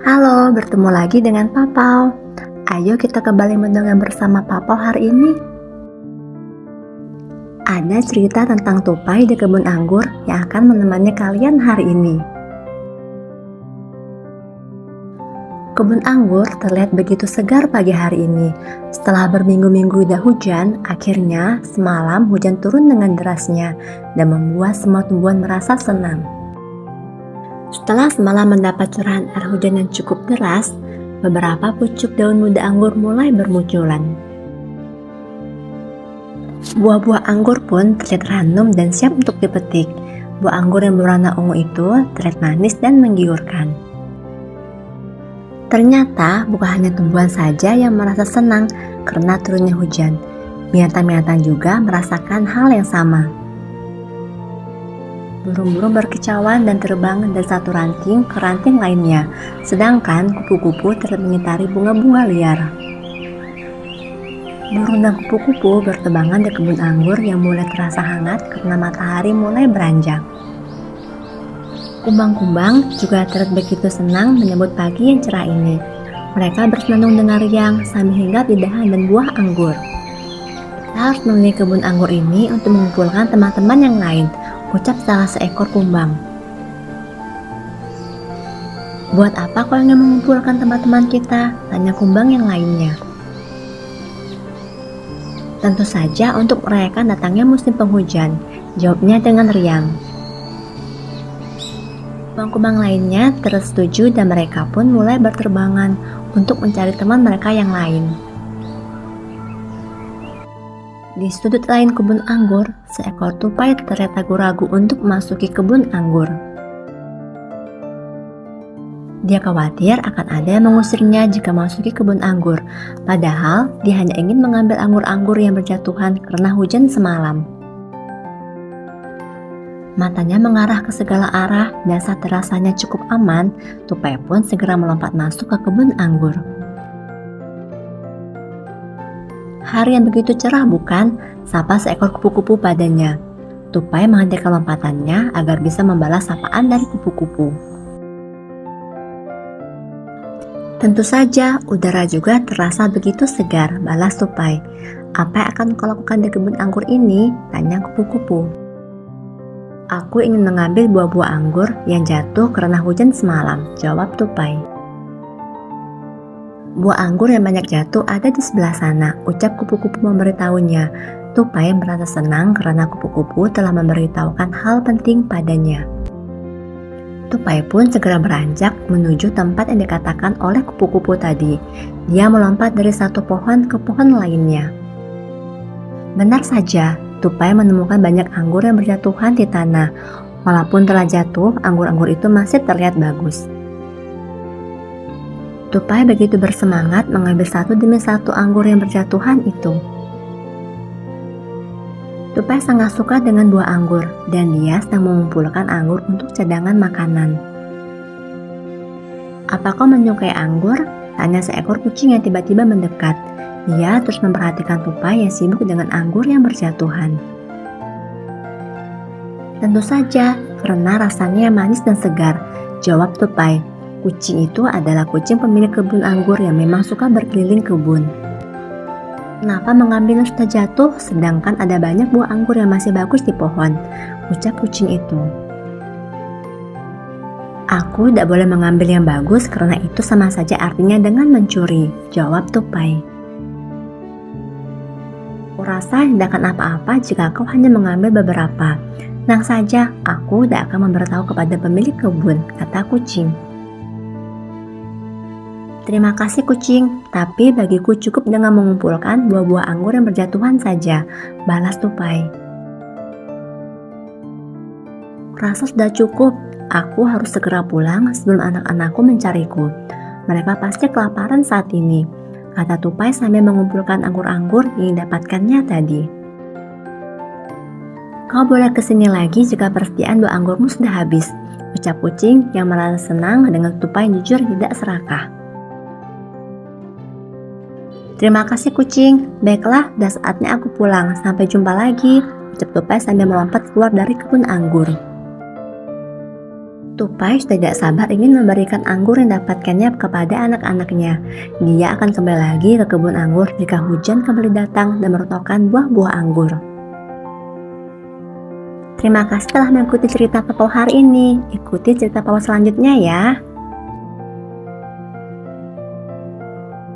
Halo, bertemu lagi dengan Papau. Ayo kita kembali mendengar bersama Papau hari ini. Ada cerita tentang tupai di kebun anggur yang akan menemani kalian hari ini. Kebun anggur terlihat begitu segar pagi hari ini. Setelah berminggu-minggu tidak hujan, akhirnya semalam hujan turun dengan derasnya dan membuat semua tumbuhan merasa senang. Setelah semalam mendapat curahan air hujan yang cukup deras, beberapa pucuk daun muda anggur mulai bermunculan. Buah-buah anggur pun terlihat ranum dan siap untuk dipetik. Buah anggur yang berwarna ungu itu terlihat manis dan menggiurkan. Ternyata bukan hanya tumbuhan saja yang merasa senang karena turunnya hujan. Binatang-binatang juga merasakan hal yang sama. Burung-burung berkicauan dan terbang dari satu ranting ke ranting lainnya, sedangkan kupu-kupu terlihat mengitari bunga-bunga liar. Burung dan kupu-kupu bertebangan di kebun anggur yang mulai terasa hangat karena matahari mulai beranjak. Kumbang-kumbang juga terlihat begitu senang menyambut pagi yang cerah ini. Mereka bersenandung dengan riang sambil hinggap di dahan dan buah anggur. Kita harus memilih kebun anggur ini untuk mengumpulkan teman-teman yang lain, ucap salah seekor kumbang. Buat apa kau ingin mengumpulkan teman-teman kita? Tanya kumbang yang lainnya. Tentu saja untuk merayakan datangnya musim penghujan, jawabnya dengan riang. Kumbang-kumbang lainnya terus setuju dan mereka pun mulai berterbangan untuk mencari teman mereka yang lain. Di sudut lain kebun anggur, seekor tupai terlihat ragu-ragu untuk memasuki kebun anggur. Dia khawatir akan ada yang mengusirnya jika memasuki kebun anggur, padahal dia hanya ingin mengambil anggur-anggur yang berjatuhan karena hujan semalam. Matanya mengarah ke segala arah dan saat rasanya cukup aman, tupai pun segera melompat masuk ke kebun anggur. Hari yang begitu cerah bukan? Sapa seekor kupu-kupu padanya. Tupai menghentikan lompatannya agar bisa membalas sapaan dari kupu-kupu. Tentu saja, udara juga terasa begitu segar, balas tupai. Apa yang akan kau lakukan di kebun anggur ini? Tanya kupu-kupu. Aku ingin mengambil buah-buah anggur yang jatuh karena hujan semalam, jawab tupai. Buah anggur yang banyak jatuh ada di sebelah sana, ucap kupu-kupu memberitahunya. Tupai merasa senang karena kupu-kupu telah memberitahukan hal penting padanya. Tupai pun segera beranjak menuju tempat yang dikatakan oleh kupu-kupu tadi. Dia melompat dari satu pohon ke pohon lainnya. Benar saja, tupai menemukan banyak anggur yang berjatuhan di tanah. Walaupun telah jatuh, anggur-anggur itu masih terlihat bagus. Tupai begitu bersemangat mengambil satu demi satu anggur yang berjatuhan itu. Tupai sangat suka dengan buah anggur dan dia sedang mengumpulkan anggur untuk cadangan makanan. Apa kau menyukai anggur? Tanya seekor kucing yang tiba-tiba mendekat. Dia terus memperhatikan tupai yang sibuk dengan anggur yang berjatuhan. Tentu saja, karena rasanya manis dan segar, jawab tupai. Kucing itu adalah kucing pemilik kebun anggur yang memang suka berkeliling kebun. Kenapa mengambil yang sudah jatuh sedangkan ada banyak buah anggur yang masih bagus di pohon? Ucap kucing itu. Aku tidak boleh mengambil yang bagus karena itu sama saja artinya dengan mencuri, jawab tupai. Kurasa tidak akan apa-apa jika kau hanya mengambil beberapa. Tenang saja, aku tidak akan memberitahu kepada pemilik kebun, kata kucing. Terima kasih kucing, tapi bagiku cukup dengan mengumpulkan buah-buah anggur yang berjatuhan saja, balas tupai. Rasa sudah cukup, aku harus segera pulang sebelum anak-anakku mencariku. Mereka pasti kelaparan saat ini, kata tupai sambil mengumpulkan anggur-anggur yang didapatkannya tadi. Kau boleh kesini lagi jika persediaan buah anggurmu sudah habis, ucap kucing yang merasa senang dengan tupai yang jujur tidak serakah. Terima kasih kucing, baiklah, sudah saatnya aku pulang, sampai jumpa lagi, ucap tupai sambil melompat keluar dari kebun anggur. Tupai tidak sabar ingin memberikan anggur yang dapatkannya kepada anak-anaknya. Dia akan kembali lagi ke kebun anggur jika hujan kembali datang dan merotokkan buah-buah anggur. Terima kasih telah mengikuti cerita Papa hari ini. Ikuti cerita Papa selanjutnya ya.